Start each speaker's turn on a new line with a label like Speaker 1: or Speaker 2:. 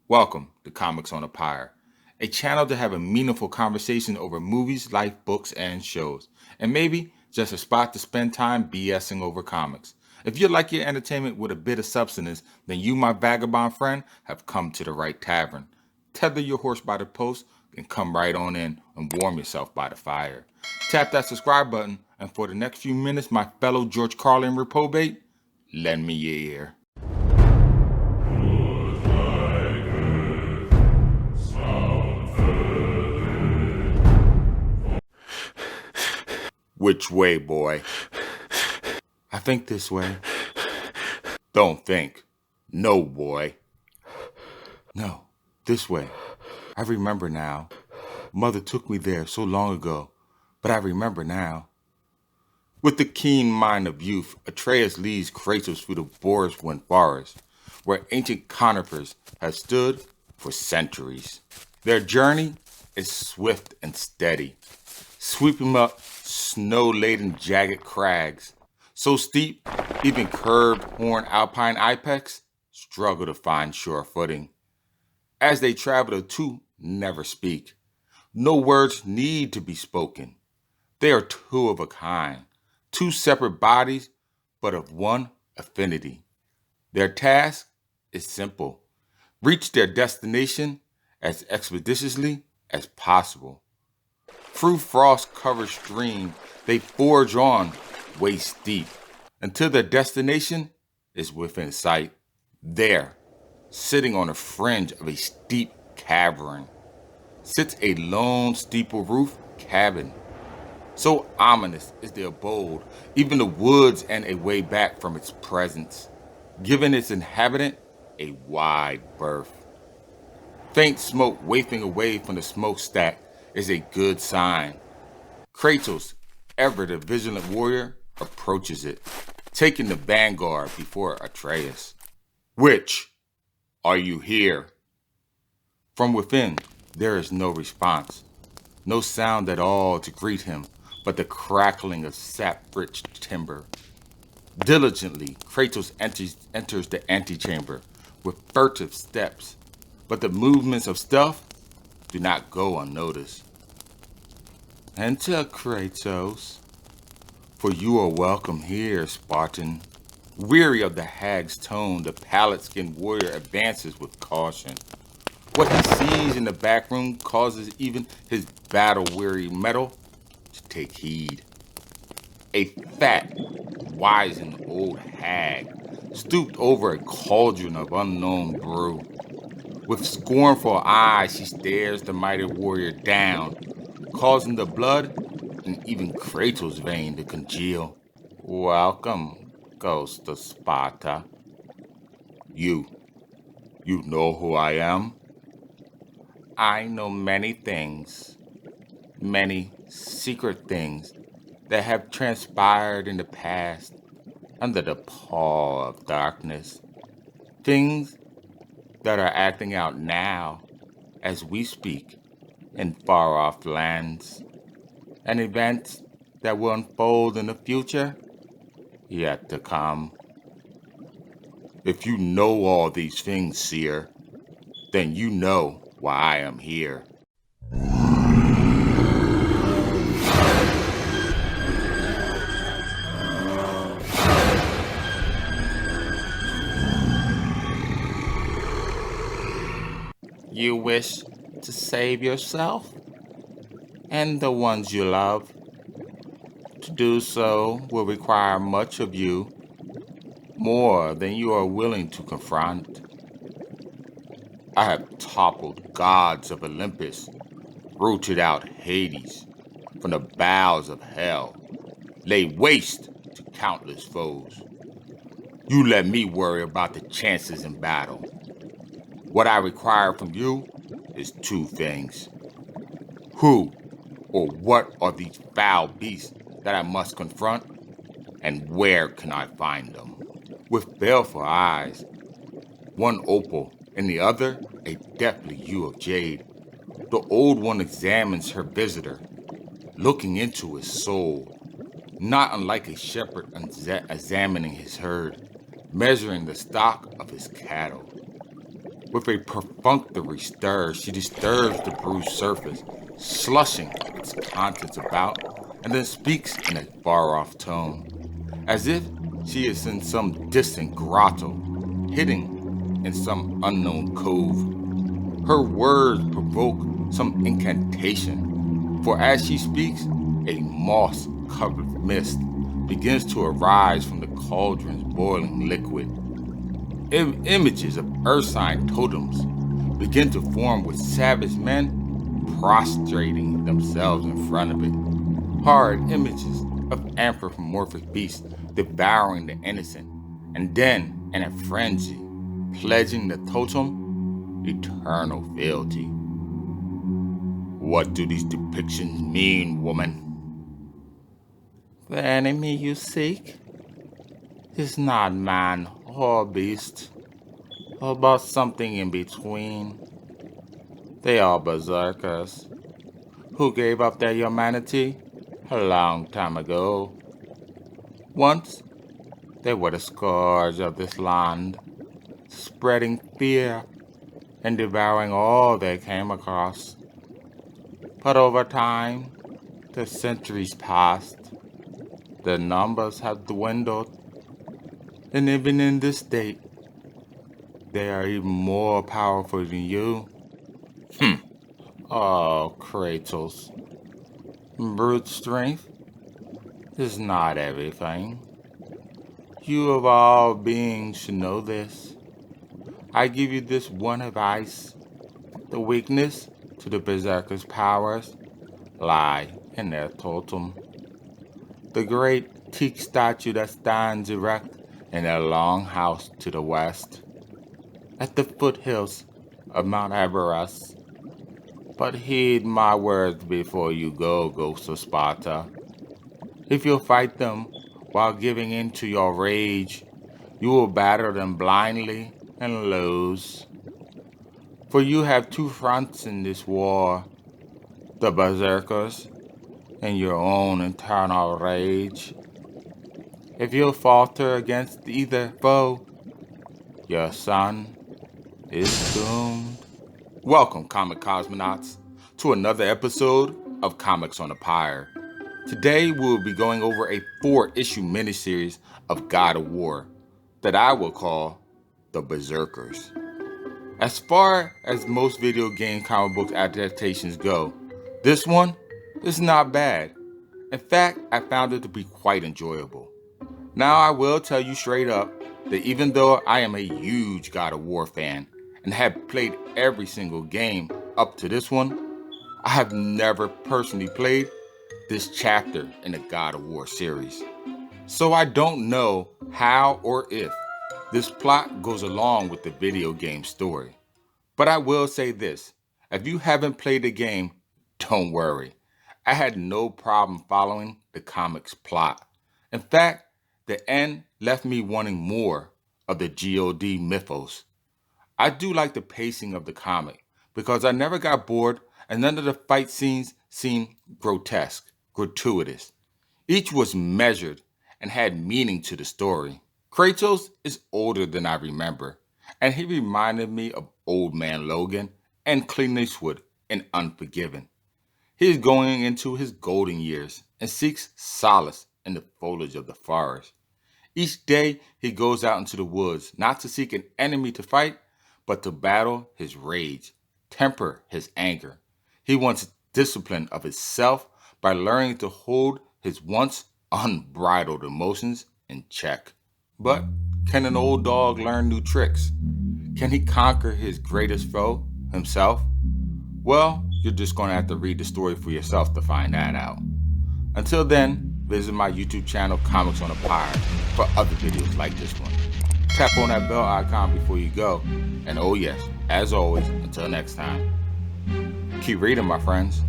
Speaker 1: Welcome to Comics on a Pyre, a channel to have a meaningful conversation over movies, life, books, and shows, and maybe just a spot to spend time BSing over comics. If you like your entertainment with a bit of substance, then you, my vagabond friend, have come to the right tavern. Tether your horse by the post and come right on in and warm yourself by the fire. Tap that subscribe button, and for the next few minutes, my fellow George Carlin reprobate, lend me your ear. Which way, boy? I think this way. Don't think. No, boy. No, this way. I remember now. Mother took me there so long ago, but I remember now. With the keen mind of youth, Atreus leads Kratos through the Boriswind forest, where ancient conifers have stood for centuries. Their journey is swift and steady, sweeping up snow-laden jagged crags, so steep even curved horn alpine ipex struggle to find sure footing. As they travel, the two never speak. No words need to be spoken. They are two of a kind, two separate bodies, but of one affinity. Their task is simple: reach their destination as expeditiously as possible. Through frost-covered stream, they forge on waist deep until their destination is within sight. There, sitting on the fringe of a steep cavern, sits a lone steeple-roof cabin. So ominous is the abode, even the woods and a way back from its presence, giving its inhabitant a wide berth. Faint smoke wafting away from the smokestack is a good sign. Kratos, ever the vigilant warrior, approaches it, taking the vanguard before Atreus. Which are you here? From within, there is no response, no sound at all to greet him but the crackling of sap-rich timber. Diligently, Kratos enters the antechamber with furtive steps, but the movements of stealth do not go unnoticed. Enter, Kratos, for you are welcome here, Spartan. Weary of the hag's tone, the pallid-skinned warrior advances with caution. What he sees in the back room causes even his battle-weary mettle to take heed. A fat, wizened old hag stooped over a cauldron of unknown brew. With scornful eyes, she stares the mighty warrior down, causing the blood in even Kratos' vein to congeal. Welcome, ghost of Sparta. You know who I am? I know many things, many secret things that have transpired in the past under the paw of darkness. Things that are acting out now as we speak in far-off lands, and events that will unfold in the future yet to come. If you know all these things, seer, then you know why I am here. You wish to save yourself and the ones you love. To do so will require much of you, more than you are willing to confront. I have toppled gods of Olympus, rooted out Hades from the bowels of hell, laid waste to countless foes. You let me worry about the chances in battle. What I require from you is two things. Who or what are these foul beasts that I must confront, and where can I find them? With baleful eyes, one opal and the other a deathly hue of jade, the old one examines her visitor, looking into his soul, not unlike a shepherd examining his herd, measuring the stock of his cattle. With a perfunctory stir, she disturbs the bruised surface, slushing its contents about, and then speaks in a far-off tone, as if she is in some distant grotto, hidden in some unknown cove. Her words provoke some incantation, for as she speaks, a moss-covered mist begins to arise from the cauldron's boiling liquid. Images of Ursine totems begin to form with savage men prostrating themselves in front of it. Hard images of anthropomorphic beasts devouring the innocent, and then, in a frenzy, pledging the totem eternal fealty. What do these depictions mean, woman? The enemy you seek is not man or beast, but something in between. They are berserkers who gave up their humanity a long time ago. Once, they were the scourge of this land, spreading fear and devouring all they came across. But over time, the centuries passed, their numbers have dwindled, and even in this state, they are even more powerful than you. Oh, Kratos, brute strength is not everything. You of all beings should know this. I give you this one advice. The weakness to the Beserker's powers lie in their totem. The great teak statue that stands erect in their longhouse to the west, at the foothills of Mount Everest. But heed my words before you go, Ghost of Sparta. If you fight them while giving in to your rage, you will batter them blindly and lose. For you have two fronts in this war, the Berserkers and your own internal rage. If you falter against either foe, your son is doomed. Welcome, comic cosmonauts, to another episode of Comics on the Pyre. Today we'll be going over a 4-issue miniseries of God of War that I will call The Beserkers. As far as most video game comic book adaptations go, this one is not bad. In fact, I found it to be quite enjoyable. Now I will tell you straight up that even though I am a huge God of War fan and have played every single game up to this one, I have never personally played this chapter in the God of War series. So I don't know how or if this plot goes along with the video game story. But I will say this, if you haven't played the game, don't worry. I had no problem following the comic's plot. In fact, the end left me wanting more of the God mythos. I do like the pacing of the comic because I never got bored and none of the fight scenes seemed gratuitous. Each was measured and had meaning to the story. Kratos is older than I remember, and he reminded me of Old Man Logan and Clint Eastwood in Unforgiven. He is going into his golden years and seeks solace in the foliage of the forest. Each day he goes out into the woods not to seek an enemy to fight, but to battle his rage, temper his anger. He wants discipline of himself by learning to hold his once unbridled emotions in check. But can an old dog learn new tricks? Can he conquer his greatest foe, himself? Well, you're just going to have to read the story for yourself to find that out. Until then, visit my YouTube channel, Comics on the Pyre, for other videos like this one. Tap on that bell icon before you go. And oh yes, as always, until next time, keep reading, my friends.